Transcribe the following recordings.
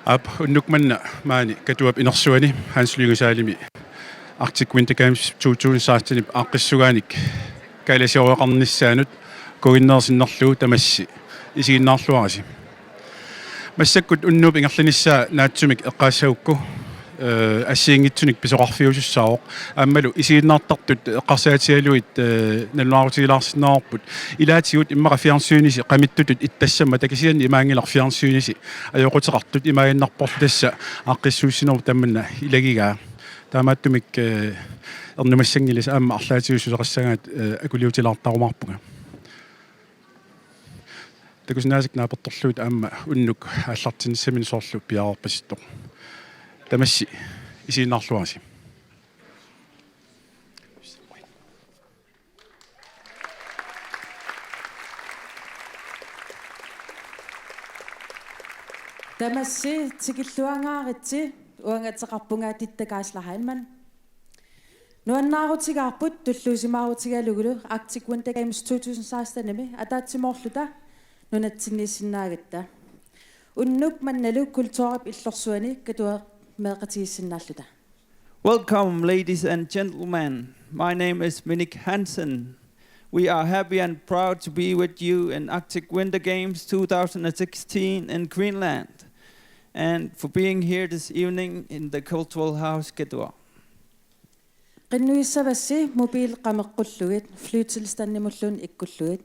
Ap unnukmanna maani katuap inersuani Hans Lyngsaalimi Arctic Winter Games 2016 aaqqissugaanik Gallashow kuginnersinnerluu tamassi isiginnaarluarasi massakkut unnuup ingerlanissaa naatsumik eqqaassagukku ассиингитсуник писоқарфиусуссаоқ аммалу исииннаартартут эққарсаатигалуит налуарутигилаарсинаарпут илаатигут иммақафиарсууниси қамиттутут иттассама такисиан имаангиларфиарсууниси аёқутеқартут имаяннарпорлу тасса ааққиссууссинеру тамманна илагигаа таамааттумик эрнумассангилис аама арлаатигуссусеқассагаат акулиутилаартарумаарпуга такуснаасик нааперторлуут аама уннук ааллартинissамин соорлу пиаарпаситтоқ tamassi isiinnaarluasi tamassi tikilluangaaritsi uangatseqarpungaatittakaaslarhaimman nuannaarutigaarput tulluusimaarutigaalugulu Arctic Winter Games 2016 nimi ataatsimorluta nunatsinniissinnaagatta unnuk mannalu kultuurip illorsuani katua. Welcome, ladies and gentlemen. My name is Minik Hansen. We are happy and proud to be with you in Arctic Winter Games 2016 in Greenland, and for being here this evening in the Cultural House Radioa. Qinnuissavassi mobil qameqqulluit flytelstannimullun ikkulluit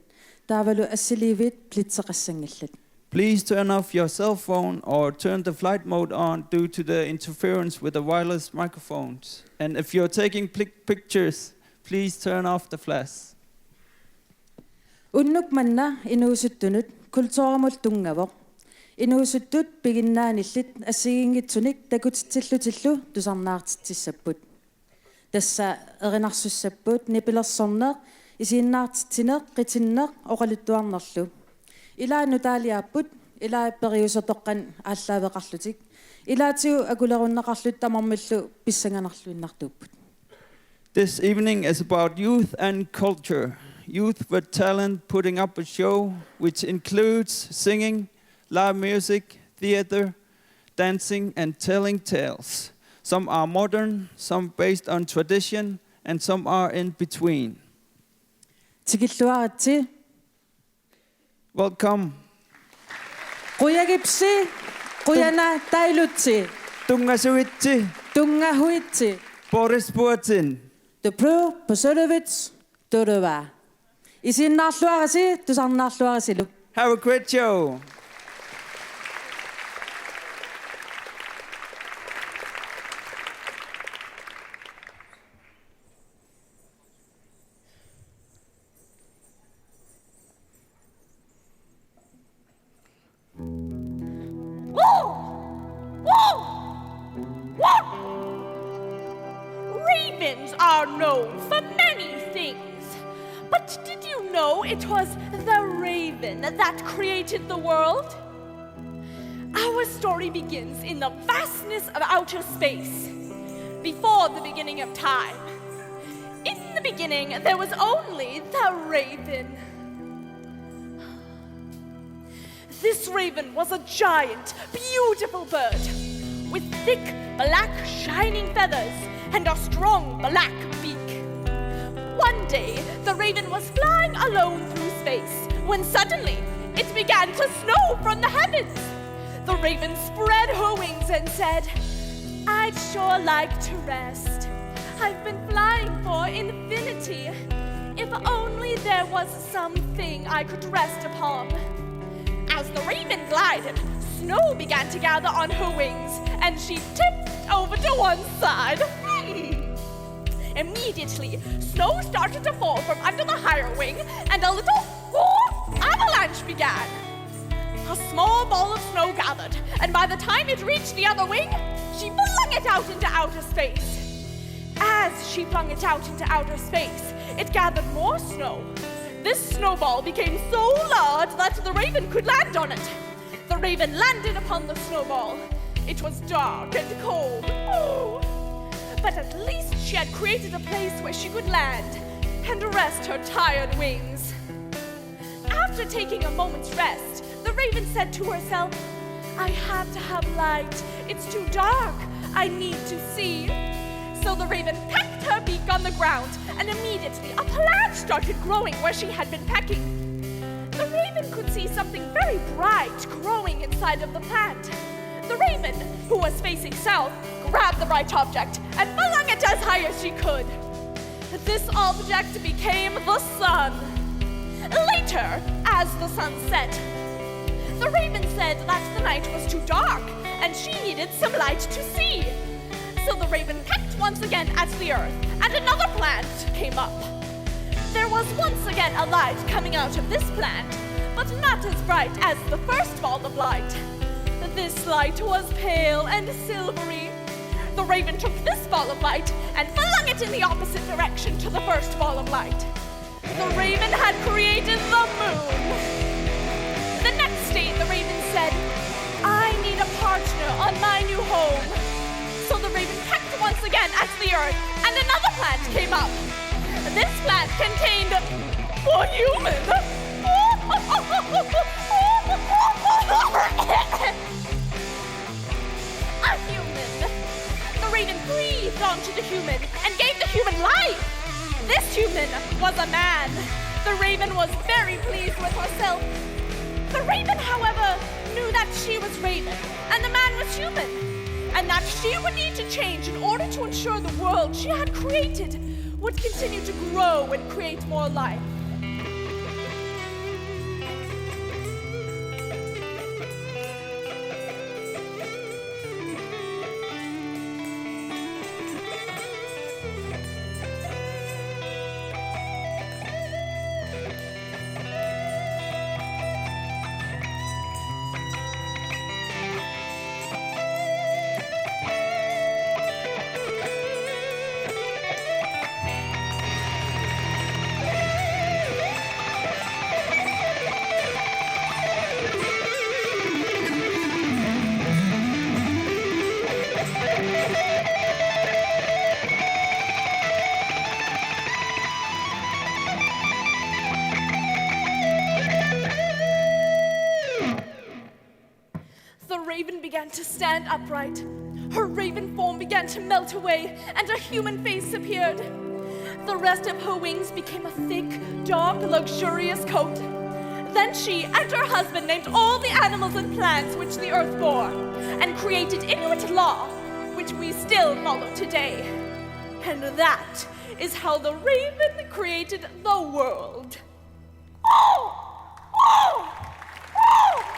taavalu assilivit plitseqassangallat. Please turn off your cell phone or turn the flight mode on due to the interference with the wireless microphones. And if you're taking pictures, please turn off the flash. Unnuk manna inuusuttunut kultuuramul tungavoq. Inuusuttut piginnaanillit assigiingitsunik takutitsillutillu tusarnaartitsissapput. Tassa erinarsussapput nipilersorneq isiinnaartitineq qitinneq oqaluttuarnerlu. Ila nutaaliapput ila periusatoqqan aallaaveqarlutik ilaatigu akulerunnaqarlut tamarmillu pissanganarluinnartuupput. This evening is about youth and culture. Youth with talent putting up a show which includes singing, live music, theater, dancing and telling tales. Some are modern, some based on tradition and some are in between. Tikilluaratsi Welcome. Quyagipsi, quyana tailutsi. Tungasuitsi. Tungahuitsi. Boris Putin. Tupru Posodovits Turova. Isinnarluarasi tusarnarluarasilu. Have a great show. Ravens are known for many things, but did you know it was the raven that created the world? Our story begins in the vastness of outer space, before the beginning of time. In the beginning, there was only the raven. This raven was a giant, beautiful bird with thick, black, shining feathers and a strong black beak. One day, the raven was flying alone through space when suddenly it began to snow from the heavens. The raven spread her wings and said, "I'd sure like to rest. I've been flying for infinity. If only there was something I could rest upon." As the raven glided, snow began to gather on her wings, and she tipped over to one side. Immediately, snow started to fall from under the higher wing, and a little avalanche began. A small ball of snow gathered, and by the time it reached the other wing, she flung it out into outer space. As she flung it out into outer space, it gathered more snow. This snowball became so large that the raven could land on it. The raven landed upon the snowball. It was dark and cold. But at least she had created a place where she could land and rest her tired wings. After taking a moment's rest, the raven said to herself, I have to have light. It's too dark. I need to see. So the raven pecked her beak on the ground, and immediately a plant started growing where she had been pecking. The raven could see something very bright growing inside of the plant. The raven, who was facing south, grabbed the bright object and flung it as high as she could. This object became the sun. Later, as the sun set, the raven said that the night was too dark and she needed some light to see. So the raven pecked once again at the earth, and another plant came up. There was once again a light coming out of this plant, but not as bright as the first ball of light. This light was pale and silvery. The raven took this ball of light and flung it in the opposite direction to the first ball of light. The raven had created the moon. The next day, the raven said, I need a partner on my new home. So the raven pecked once again at the earth, and another plant came up. This plant contained a human. A human. The raven breathed onto the human and gave the human life. This human was a man. The raven was very pleased with herself. The raven, however, knew that she was raven and the man was human, and that she would need to change in order to ensure the world she had created would continue to grow and create more life. To stand upright. Her raven form began to melt away, and a human face appeared. The rest of her wings became a thick, dark, luxurious coat. Then she and her husband named all the animals and plants which the earth bore, and created Inuit law, which we still follow today. And that is how the raven created the world. Oh! Oh! Oh!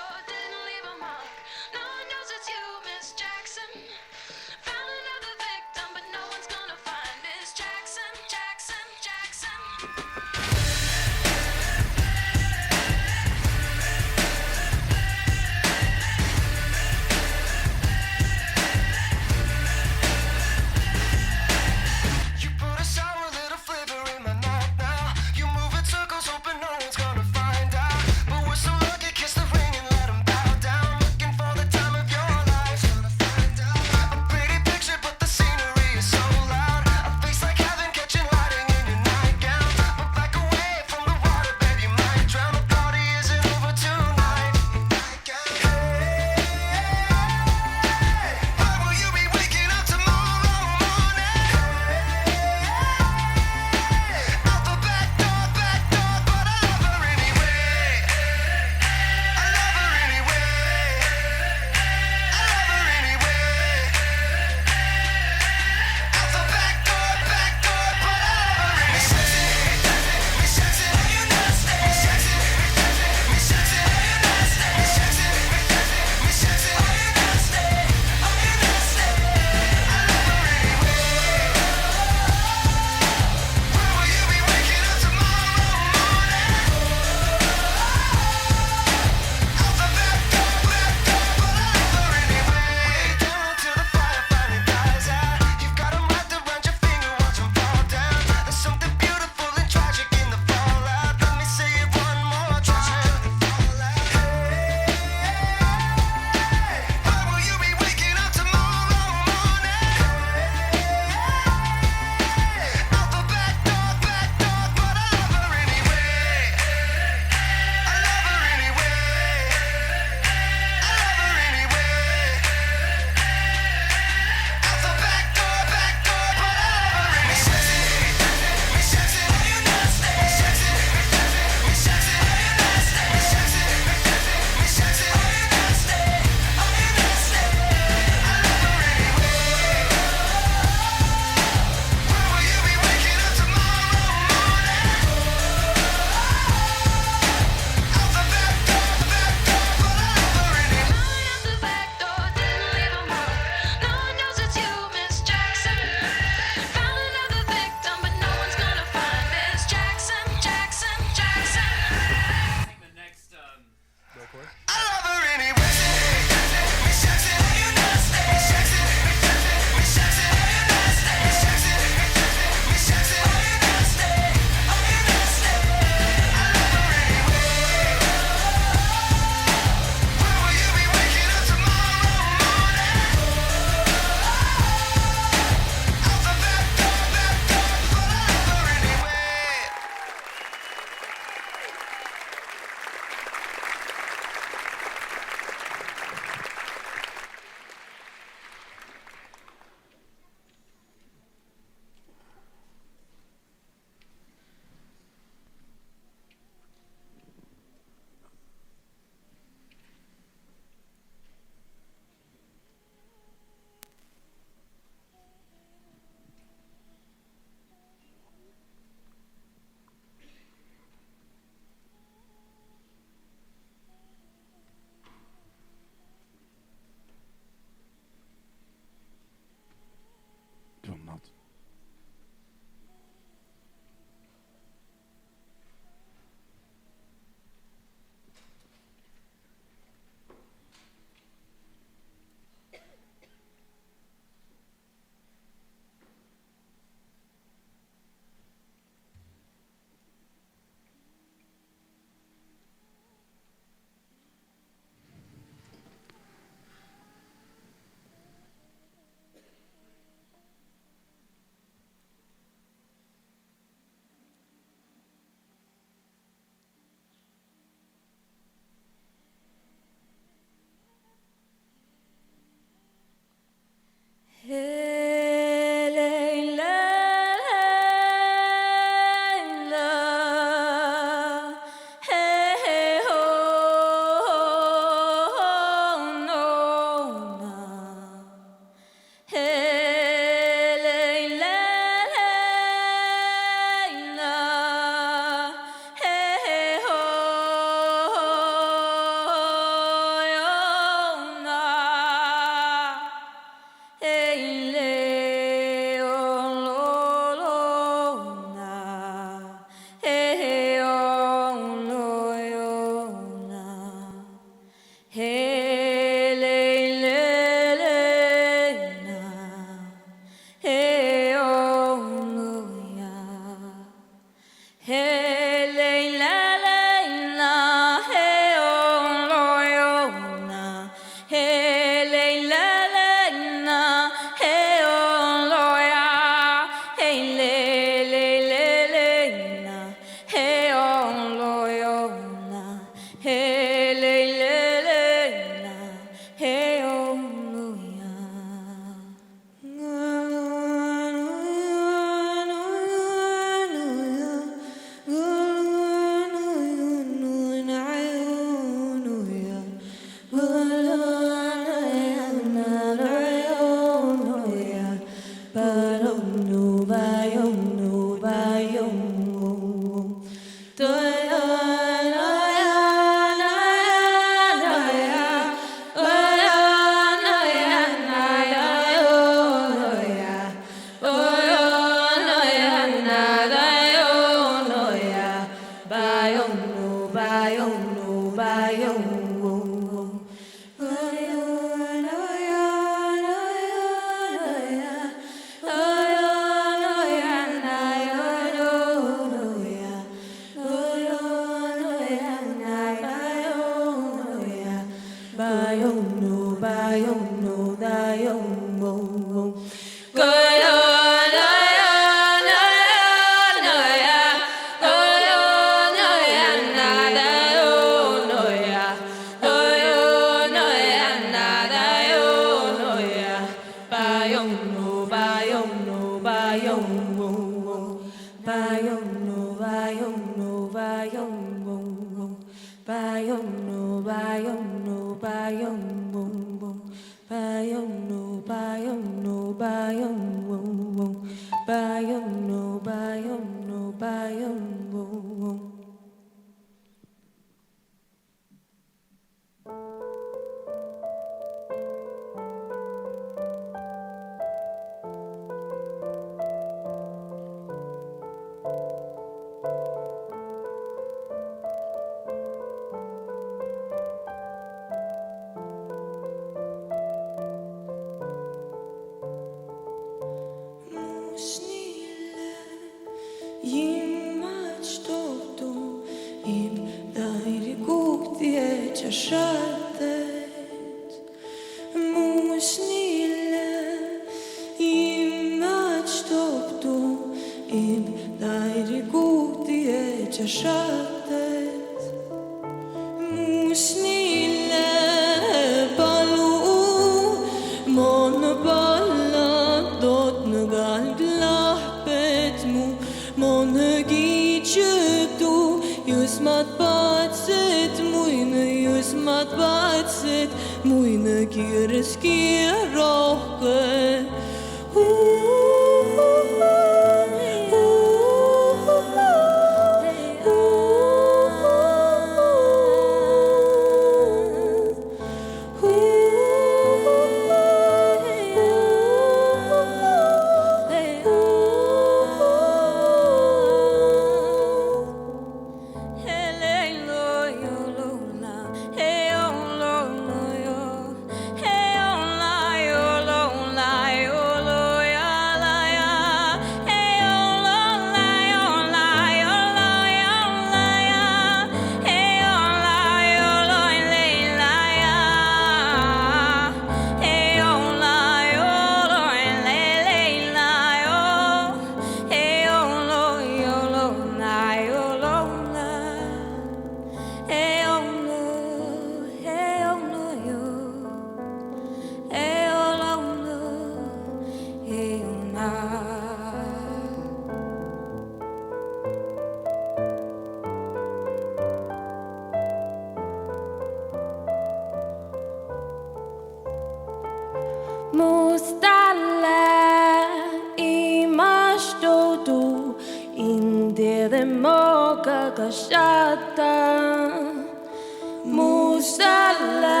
Musalla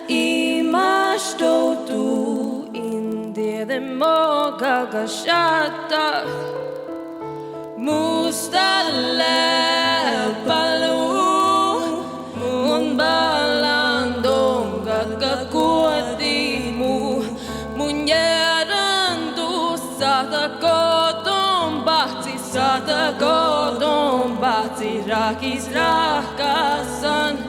imashtotu in Tiedemo gagashata Mustale palu Mun balandong gagakuatimu Munyerandu sata kodom bahti rakis rakasan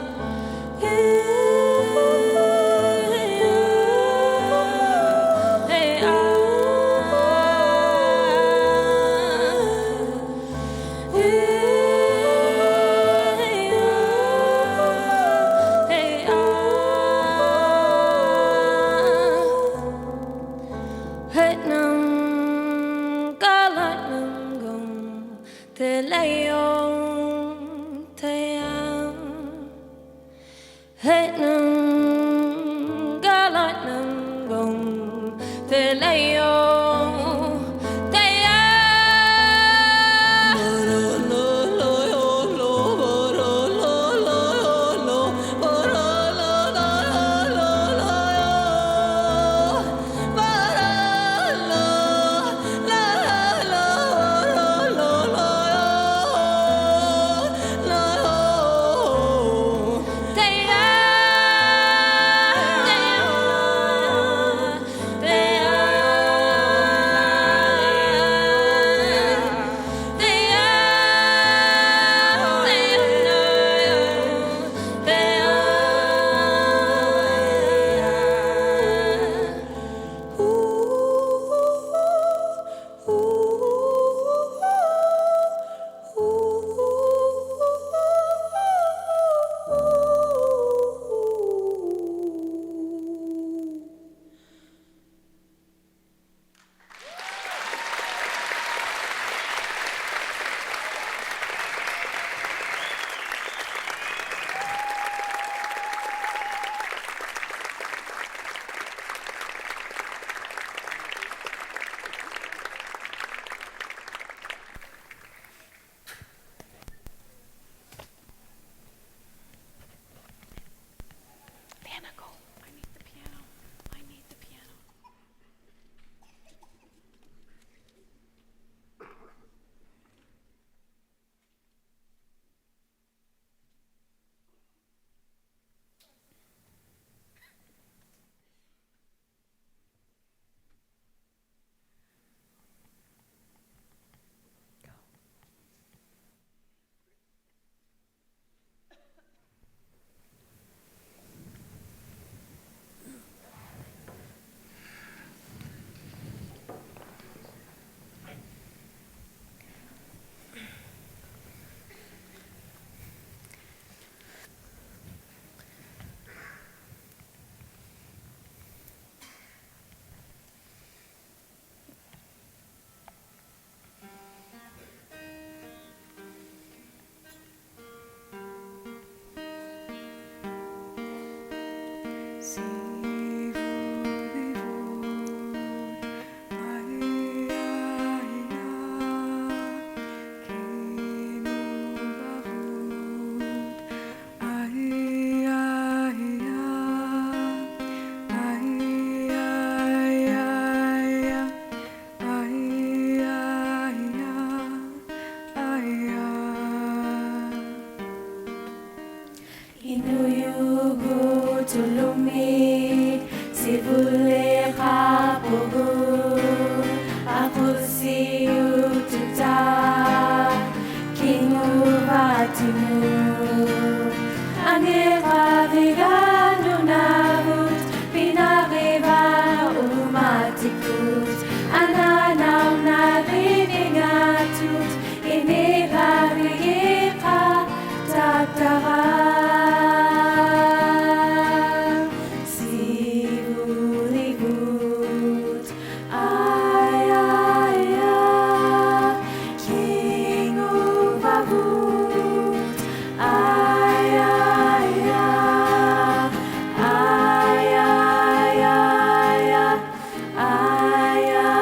Ay,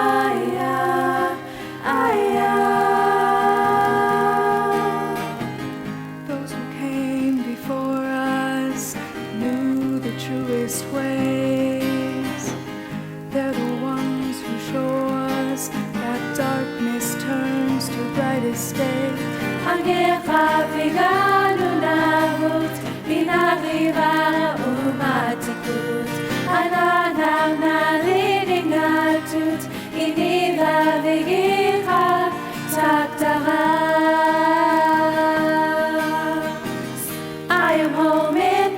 Angekaviga nunavut, pinarivara umatikut, ananang naliningatut, inivavigiha taktara. I am home in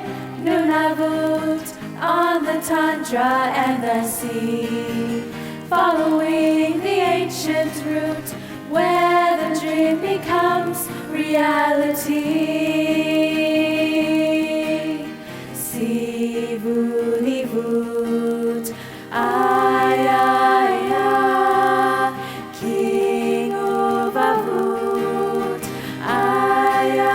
Nunavut, on the tundra and the sea, following the ancient route where the dream becomes reality. Sivunivut, Aya, King of Avut, Aya,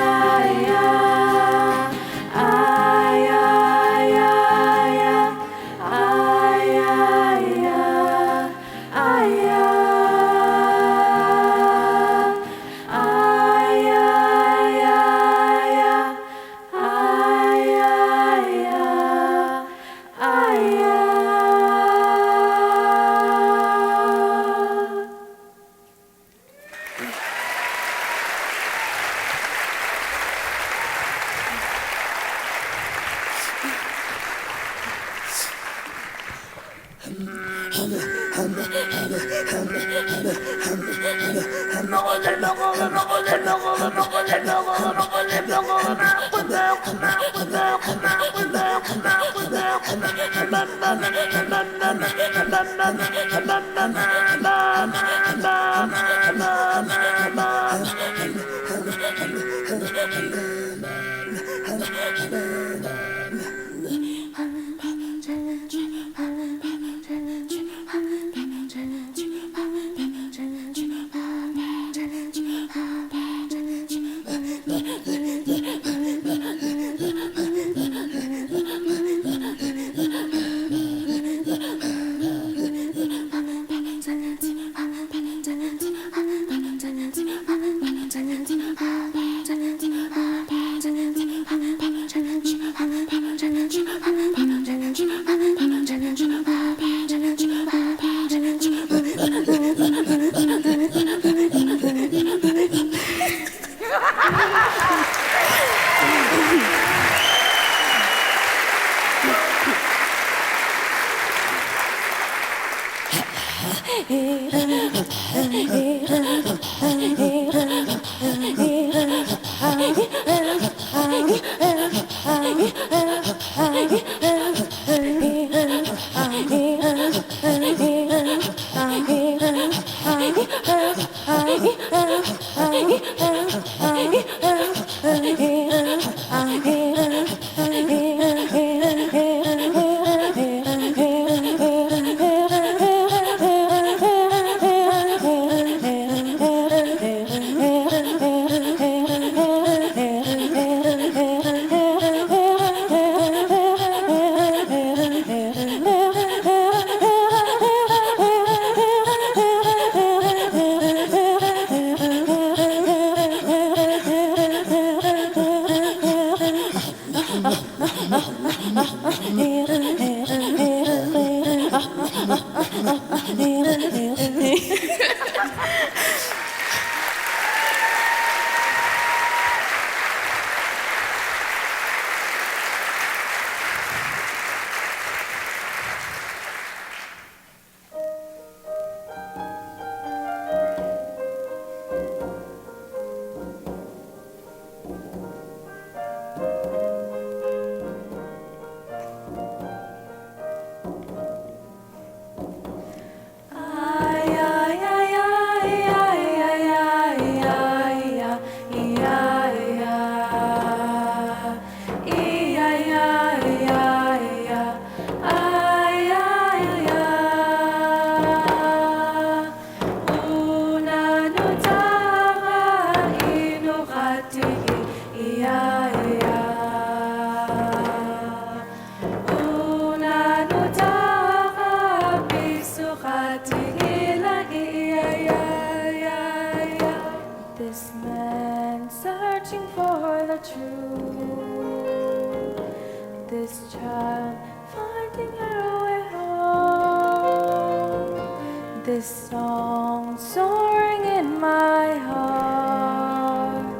This song soaring in my heart.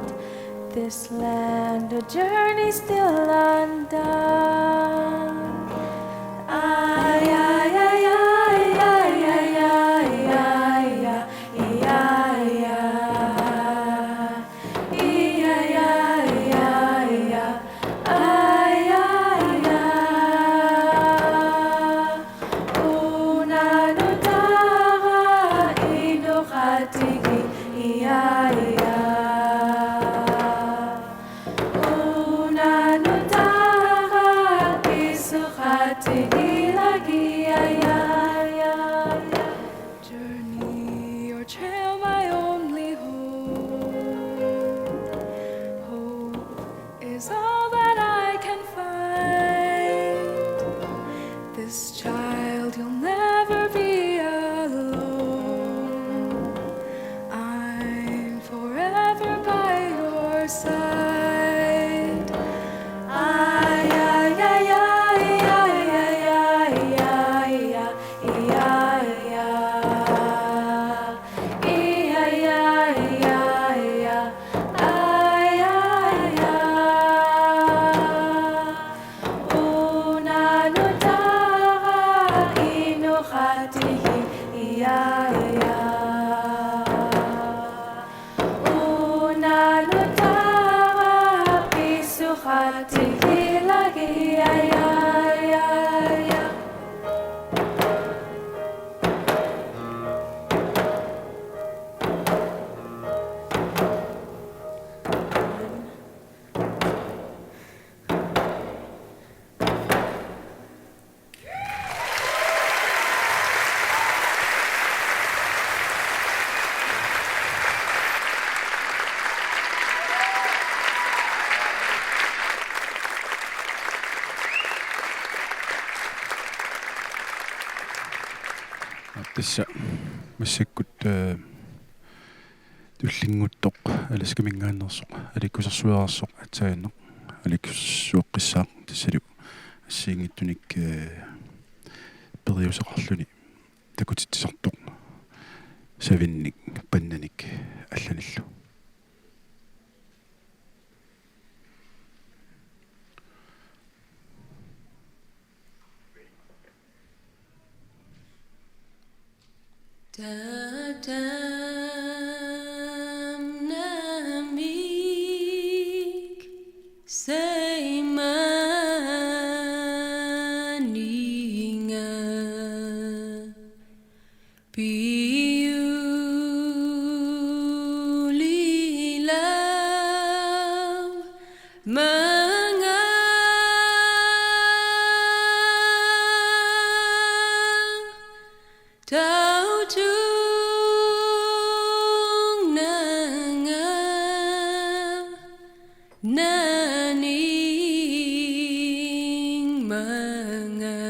this land, a journey still undone. Ay, ay, ay, ay, ay, ay, ay, ay, ay, ay, Journey or trail, my only hope. Hope is all that I can find. This child, you'll never be alone. I'm forever by your side. Ay, ay, ay, ay, ay, ay, ay, ay, Tässä massakkut tullinnguttoq alaskamingaannersoq alikussersuararsoq atsaanneq alikussuoqqissaaq tassalu ассиингиттуник периусеқарлуни такутитсартоқ савинник паннаник алланиллу Namik seimaninga piulilaw mga tautung nanga naning mga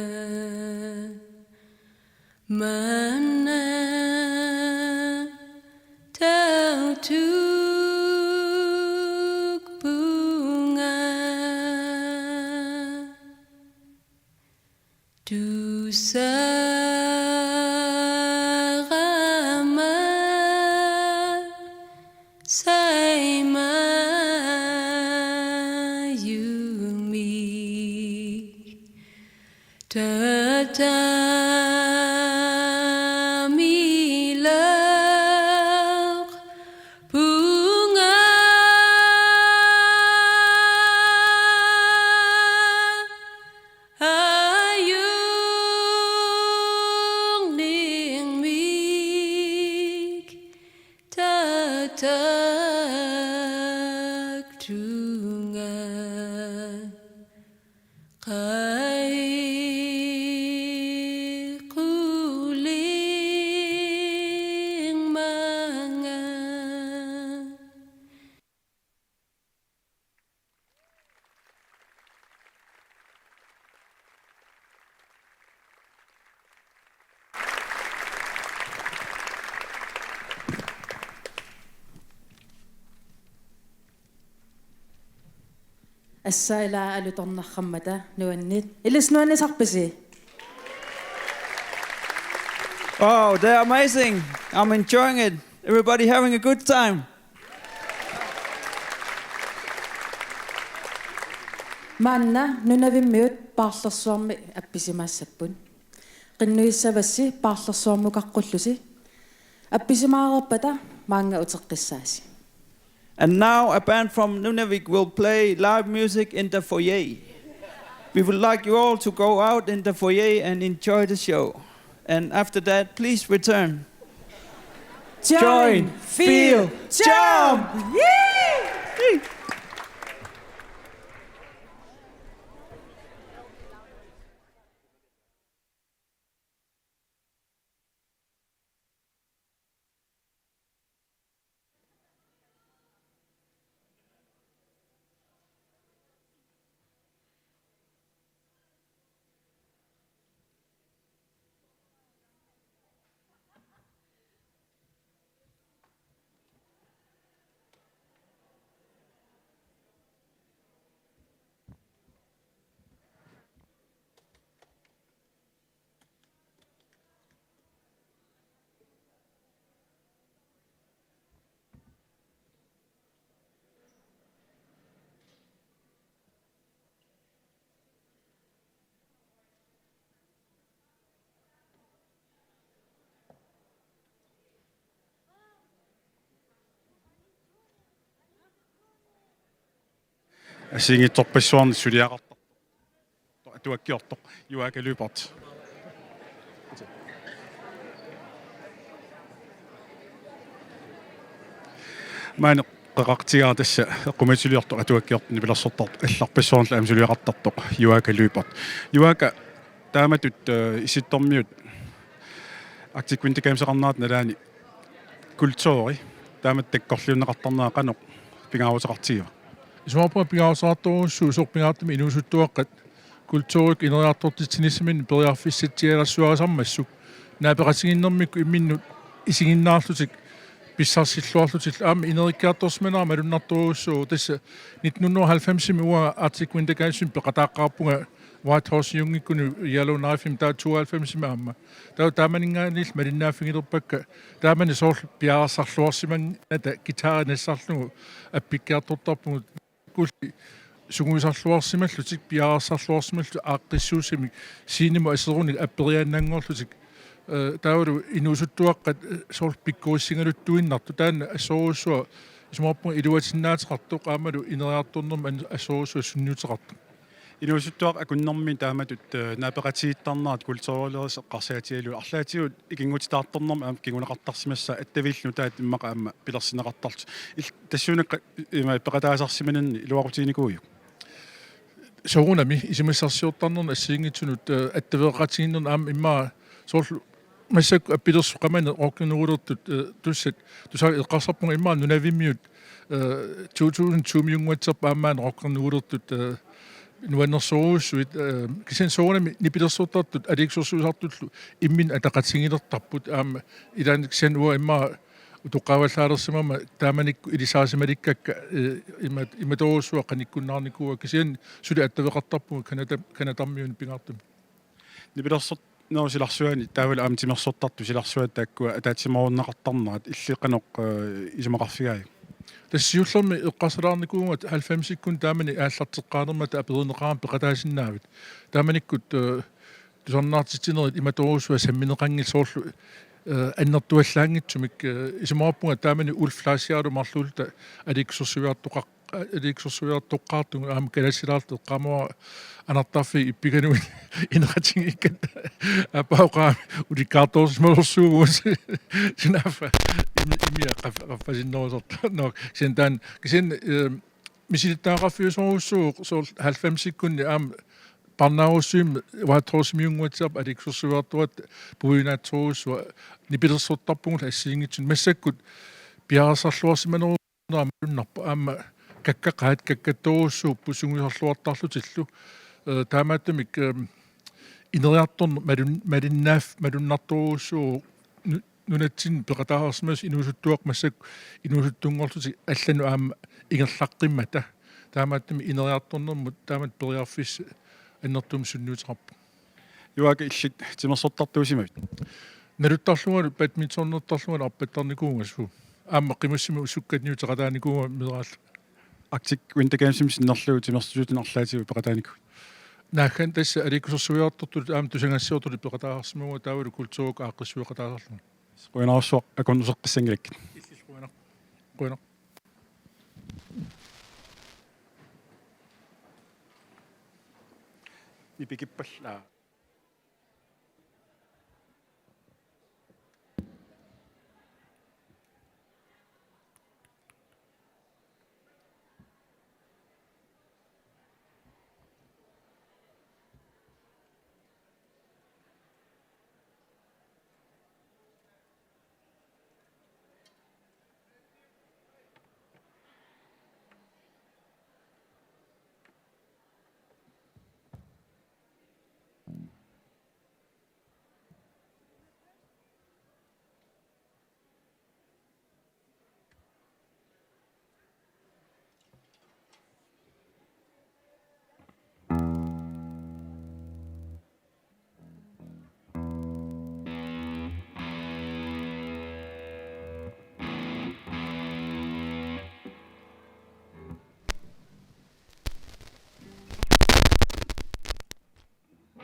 mana tautuk bunga dusa Tatamilag bunga ayung ningmig tatagtungan Assaila alutornarrammata nuannit ilisnuannisarpisi. Oh, they're amazing. I'm enjoying it. Everybody having a good time. Maanna nunavimmiut paarlersuarmi appisimaassappun. Qinnuissavassi paarlersuarmukaqqullusi. Appisimaareerpata maanga uteqqissaasi. And now a band from Nunavik will play live music in the foyer. We would like you all to go out in the foyer and enjoy the show. And after that, please return. Join, feel, jump! Yee! Asingittorpissuarni suliaqarta. Atuakkiortoq juakalupart. Maana qaqartigaa tassa qumasuliortoq atuakkiortni pilarsortart allarpissuarnla amsuliaqartartoq juakalupart. Juaka taamatut isittormiut aktikvintikamseqarnaat nalaani kultuuri taamat takkorliunneqartarnaa qanoq pingaavusaqartiga. Ismaapua pingaavusaqartoruussu usorpingaartumi inuusuttuaqqat kultuurik ineriartortitinismin periarfissitsialassuarisarmassuk naapeqatiginnermikku imminnut isiginnaarlutik pissarsilluarlutil aam inerikkaartorsmanaa malunnartoruussuu tassa 1990 uaa artikvintikamsin peqataaqqaarpunga White House jungikkunu yalunarifim taa 92 aamma taa taamaningaanil malinnaaffigilerpakka taamani soorl piaarasarluarsiman ata gitaarinassarlugu appikkaartortarpungu kulli sunguisarluarsimallutik piaarasarluarsimallu aaqqissuusimik siinimu aserunik apperiaannaangorlutik taavalu inuusuttuaqqat soorl pikkuissingaluttuinnartu taanna assoruussua ismaappunga iluatinnaatiqartoq aamalu ineriartornerma assoruussua sunniuteqartu Inuusuttuaq akunnermin taamatut naapeqatiittarnaat kultuurileris qarsiatialu arlaatigut ikingutitaartornerma aam kinguneqartarsimassa attavillu taat immaqa aamma pilersineqartarlu tassuunaqqa ima peqataasarsimananni iluaqutiinikuuju soorunami isimassarsiortarnerna assiingitsunut attaveeqatiginnerna aam immaa soorlu массак аппилерсуқамана оркинерулертут туссат тусаа эққарсарпунга иммаа нунавиммиут 2002 миунгуатсерпа аамаана оркинерулертут нуаннерсоруussуит кисен соорнами нипилерсуутартут аликсорсуусартуллу иммин атақатсигилертарпут аама илаан кисен уа иммаа утоққаваллаалерсимама тааманикку илисаасималиккакка иматоруссуа қаниккуннаарникуа кисен сули аттавеқартарпуга канатармиун пингаартуми нипилерсорт норсиларсуани таавал аамтимерсортарту силарсуат тааккуа атаатсимаорнеқартарнерат иллиқаноқ исумақарфигаи тассиуллерми эққарсалаарникуугат 90-иккун таамани ааллартеққаанермата аперинеқарам пеқатаасиннаавит тааманиккут тусарнаартитинерит иматоруусуа самминеқангил соорлу аннертуаллаангитсумик исумааппунга таамани улфлаасиалу марлуулта аликсорсуиартоққаартуга аама калассилаарту эққамуа анартарфи иппигануи инеқатингиккат апаоқаа уликкаарторсмалерсуугуус синафа имиа qaffasinnерусерт ноо сентан кисен мисилиттаақарфиусоруссуу соор 90-иккунни аама парнааруссуим ваатроосмиунгуатсап аликсорсуиартуат пуинаатсоруссуа нипилерсуттарпугул ассиингитсун массаккут пиарасарлуарсиманерунаа малуннарпа аама каккақаат каккатторуссуу пусунгуисарлуартарлутиллу таамааттамик инериарторн малуннарторуссуу нунатсин пеқатаарсмас инуусуттуақ массак инуусуттунгорлути аллану аама ингерлаққиммата таамааттами инериарторнермут таамат периарфис аннертум суннуутеқарпу юака иллит тимерсортартуусимавит налуттарлугалу бадминтоннертарлугалу арпаттарникуунгасу аама қимассими усуккатниутеқалааникууга мераалла Arctic Winter Games нерлуу тимерсуутин арлаатигу пеқатаанику. Наахан тасса аликусерсуиартортут аам тусангассиортут пеқатаарсимуа таавалу культуурук ааққиссуеқатаарлу. Қуинаарсуақ акун усеққиссангилак. Қуина. Ипикиппаллаа.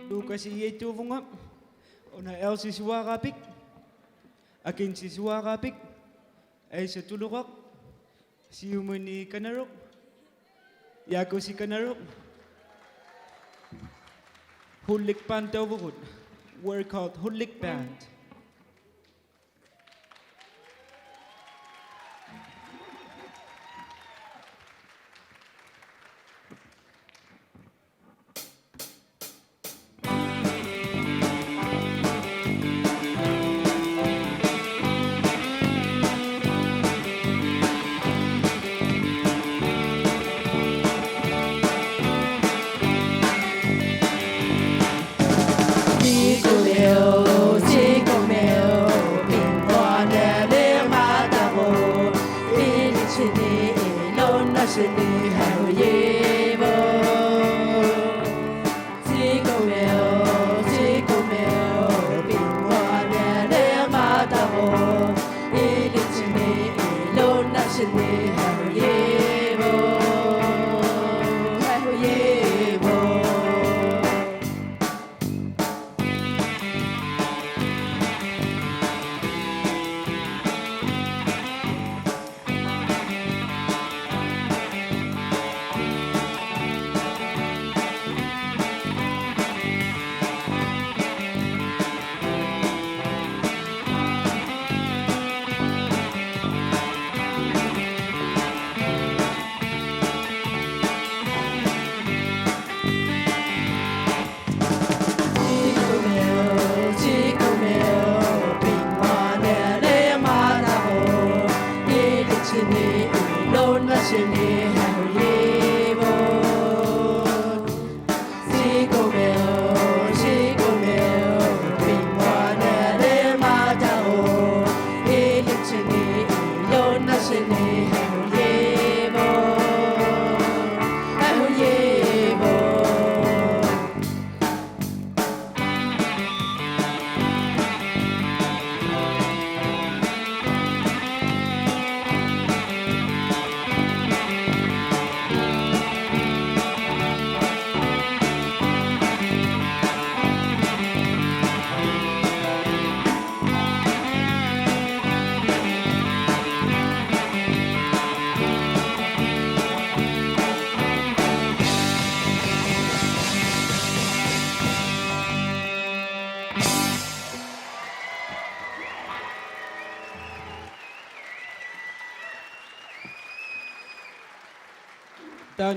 Lucas ietuuvunga ona elsi suarapik akinsi suarapik aisa tulurak siumuni kanaruk yakusi kanaruk hullik pantovurut work called hullik band.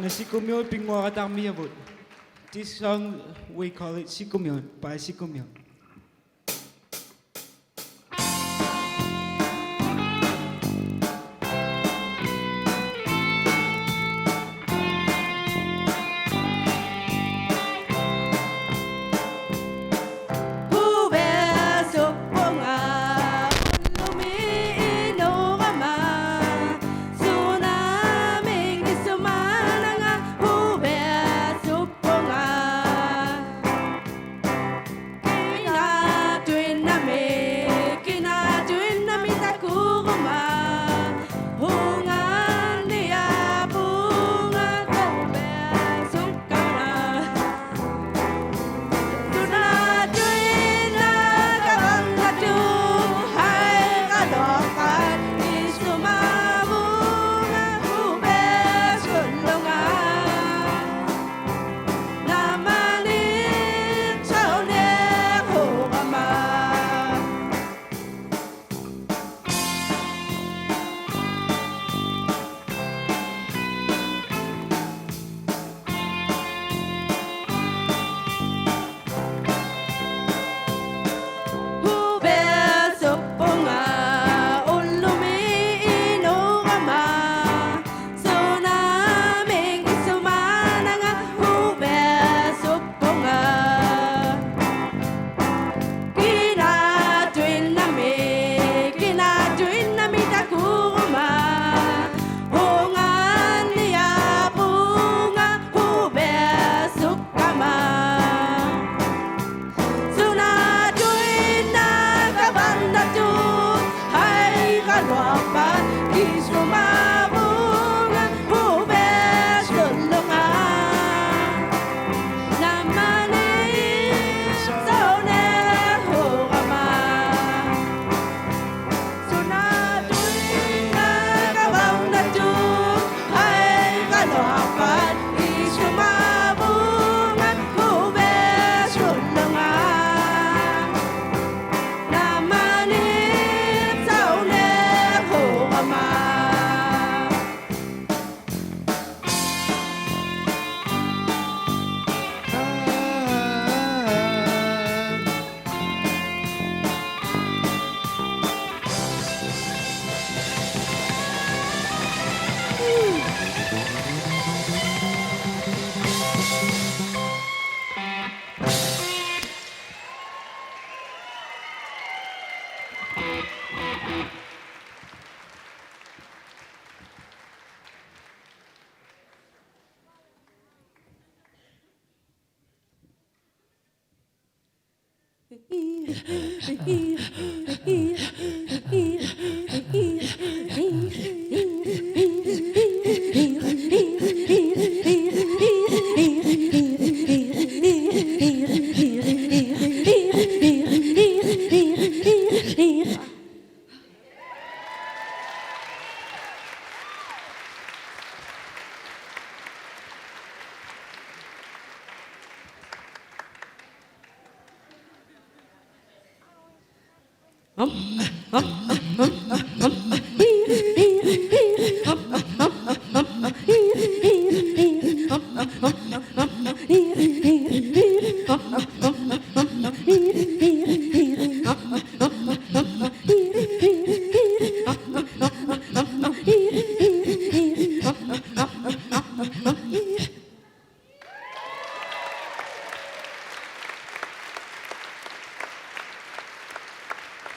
Sikumyon Pingwakatarmiyavut. This song we call it Sikumyon by Sikumyon.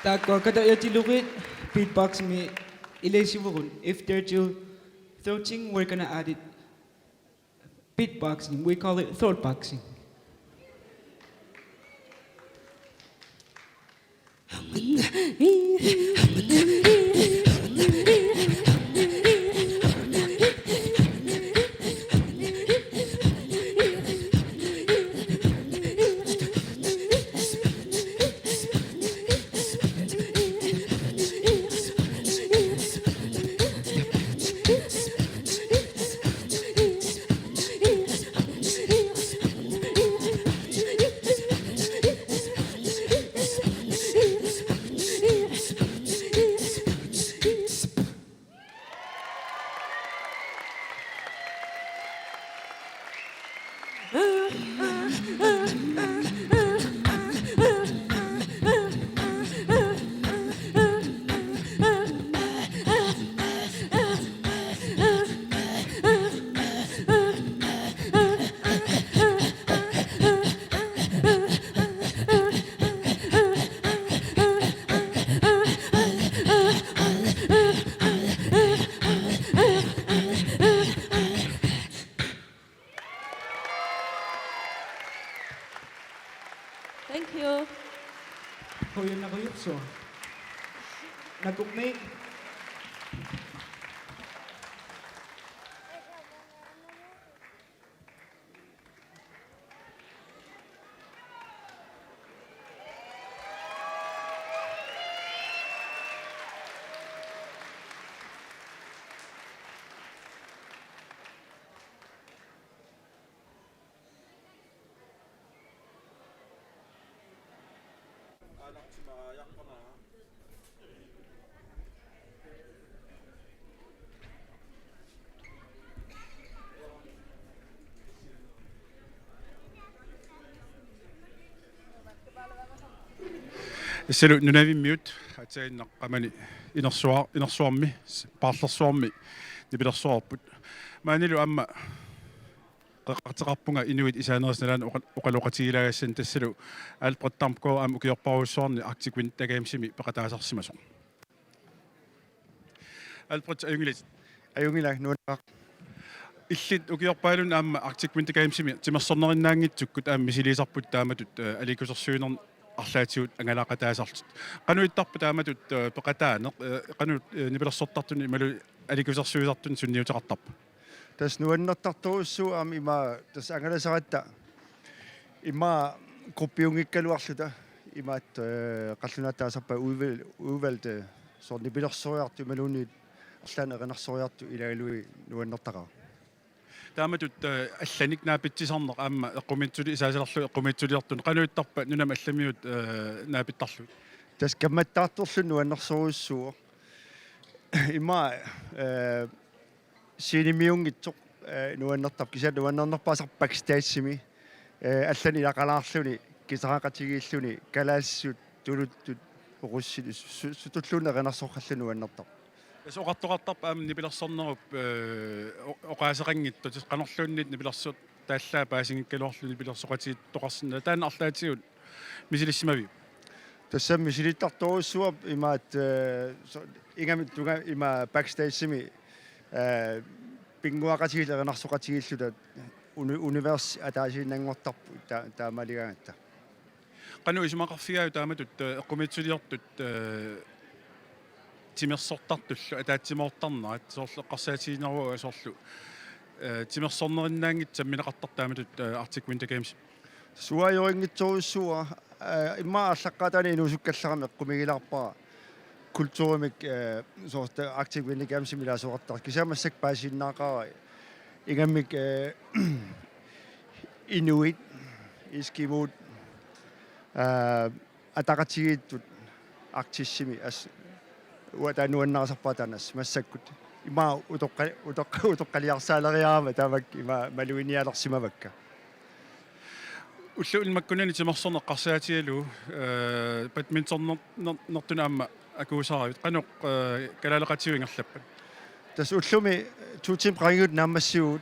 Takwa kada yatilukit beatbox me ilesivurun. If they're to throating, we're gonna add it beatboxing. We call it throat boxing. Thank you. Hoy na kayo so. Nagukmay. Selu nunavimmiut atsainnaqqamani inersuarmi paarlersuarmi nipilersuarput maanilu amma qaqarteqarpunga inuit isaanersnalan oqaloqatigilagassan tasselu alprattarmko am ukiorparuussuarni Arctic Winter Gamesimi peqataasarsimaso alprat ayungila nuunaq illit ukiorpaalun amma Arctic Winter Gamesimi timersornerinnaangitsukkut aammi silisarput taamatut alikusersuuner арлаатиут ангалаақатаасарлут кануиттарпу тааматут пеқатаане канут нипилерсортартуни малу аликусерсуисартун сунниутеқартарпу тас нуаннертартуруссуу аами има тас ангаласаратта има группиунгиккалуарлута имаат қаллунаатаасарпа udvalgte så нипилерсориарту малуни арлаана эринарсориарту илагалуи нуаннертақаа тааматут алланик наапитсисарнеқ аама эққумитсули исаасаларлу эққумитсулиартун кануиттарпа нунама алламиут наапиттарлу тас камматтаарторлу нуаннерсоруссуу има синимиунгитсоқ нуаннертап кисаа нуаннернерпаасар бакстейджими аллани илақалаарлуни кисаақатигииллуни калаассут тулуттут оруссили сутуллуна эринарсоққаллу нуаннертап соқартоқартарпа аама нипилерсорнеруп оқаасеқангитту қанерлууннит нипилерсут тааллаа паасингиккалуарлу нипилерсоқатиит тоқарсина таана арлаатигут мисилиссимави Tässä misilittartorussua imaat ingamittuga ima backstage-simi pinguaqatigilerenarsoqatigilluta univers ataasiinangortarpu taamaligaangatta. Qanu isumaqarfigaaju taamatut eqqumitsuliortut timersortartullu ataatsimortarnaa soorlu qarsaatiineruga soorlu timersornerinnaangit samminaqartar taamatut Arctic Games. Suajoringitsorussua imma allaqaatani inuusukkallarami eqqumigilaarpara kultuurimik soorta Arctic Winter Games milaasuqartar kisamassak paasiinnaaqara ingammik Inuit Eskimut ataqatigiittut Arktissimi as uatanuannarasarpatanas massakkut ima utoqqaliarsaaleriarama taamak ima maluinialersimavakka. Ullu ilmakkunani timersorneq qarsaatigalu badmintonnertuna amma akuusaraavit qanuq kalaalleqatiuingerlappat. Tas ullumi tuutim qangiut naammassiugut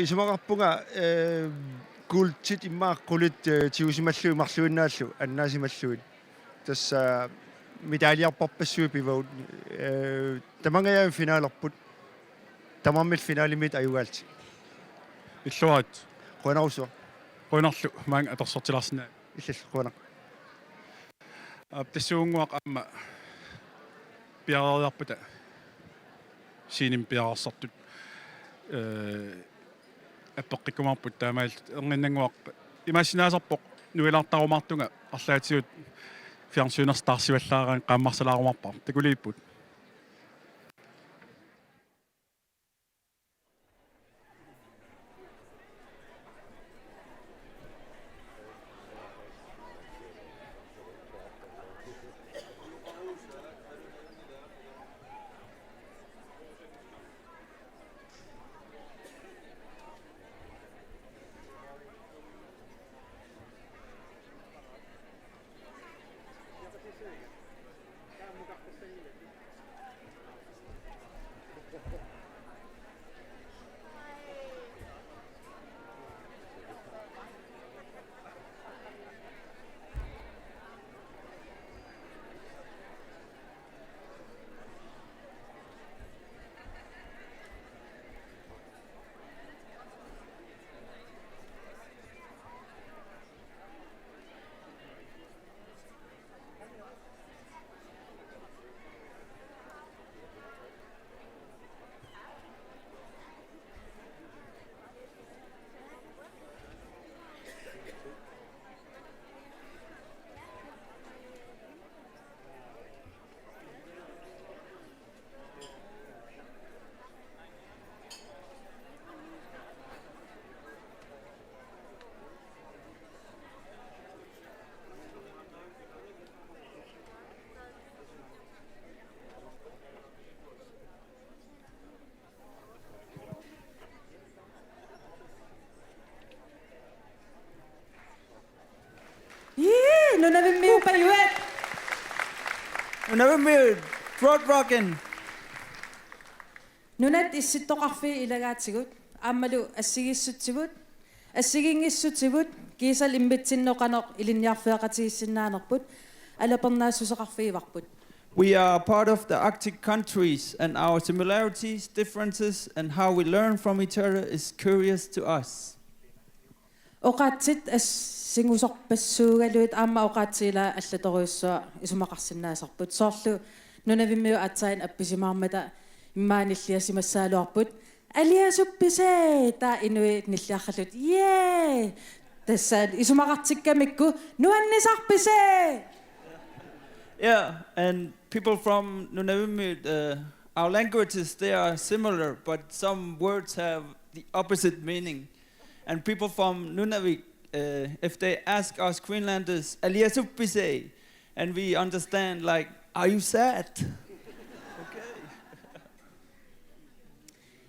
isumaqarpunga kultit immaaqqulit tiusimallu imarluinnaallu annaasimalluit tas medaljarparpassui pivaut tamangajaam finaalerput tamarmil finaalimit ajugaalt Illuarat quanarusua quinarlu maang atorsortilarsnaa illall quanaq tassuunguaq amma piarariarputa siinim piararsartut аппеққиккумаарпут таамаал эрниннангуарпа имаасинаасарпоқ нуилаартаруmaartunga арлаатигут фиарсуинерстаарсиваллаарaan qaammarsalaarumarpar такулииппут Nunavimmiu pajuet. Nunavimmiu throat rockin. Nunat issittoqarfi ilagaatigut aammalu assigissuttigut assiginngissuttigut kiisal imbitsinnoqanoq ilinniarfiaqatigissinaanerput alapernaassuseqarfiivarput. We are part of the Arctic countries, and our similarities, differences, and how we learn from each other is curious to us. Oqaatsit singusorpassuugaluit aamma oqaatsiila allatoriussua isumaqarsinnaasarput soorlu nunavimmiu atsain appisimaarmata immaanilliasimassaaluarput aliasuppisee taa inui nilliarrallut yee tassaan isumaqartikkamikku nuannisarpisee. Yeah, and people from Nunavimmiut, our languages, they are similar, but some words have the opposite meaning. And people from Nunavik, if they ask us Greenlanders, "Aliasuppise," and we understand, like, "Are you sad?" Okay.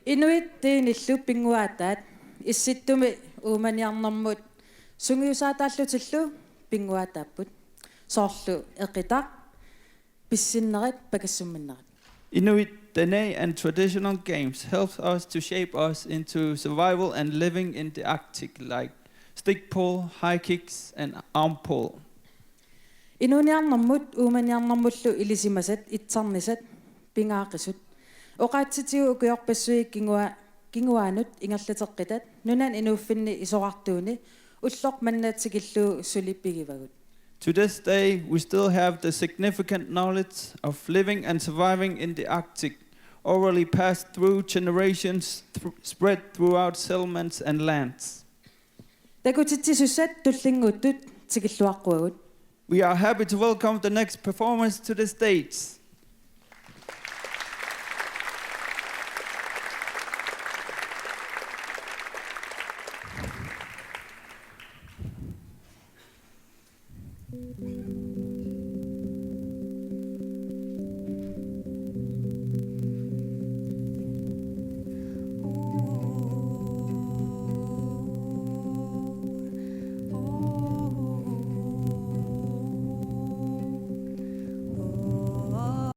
Inuit tiinillu pinguaataat issittumi uumaniarnermut sungiusaataallutillu pinguaataapput soorlu eqitaq pissinnerit pakassumminnerit. Inuit DNA and traditional games helps us to shape us into survival and living in the Arctic, like stick pull, high kicks, and arm pull. Inuniarnermut uumaniarnermullu ilisimasat itsarnisat pingaaqisut. Oqaatsitiu ukuyorpassui kinguaanut ingerlateqqitat nunan inuuffinni isoqartuuni ulloq mannaatigillu sulippigivagut. To this day, we still have the significant knowledge of living and surviving in the Arctic, orally passed through generations, spread throughout settlements and lands. Takutitsisusat tullinguttut tigilluaqquagut. We are happy to welcome the next performers to the stage.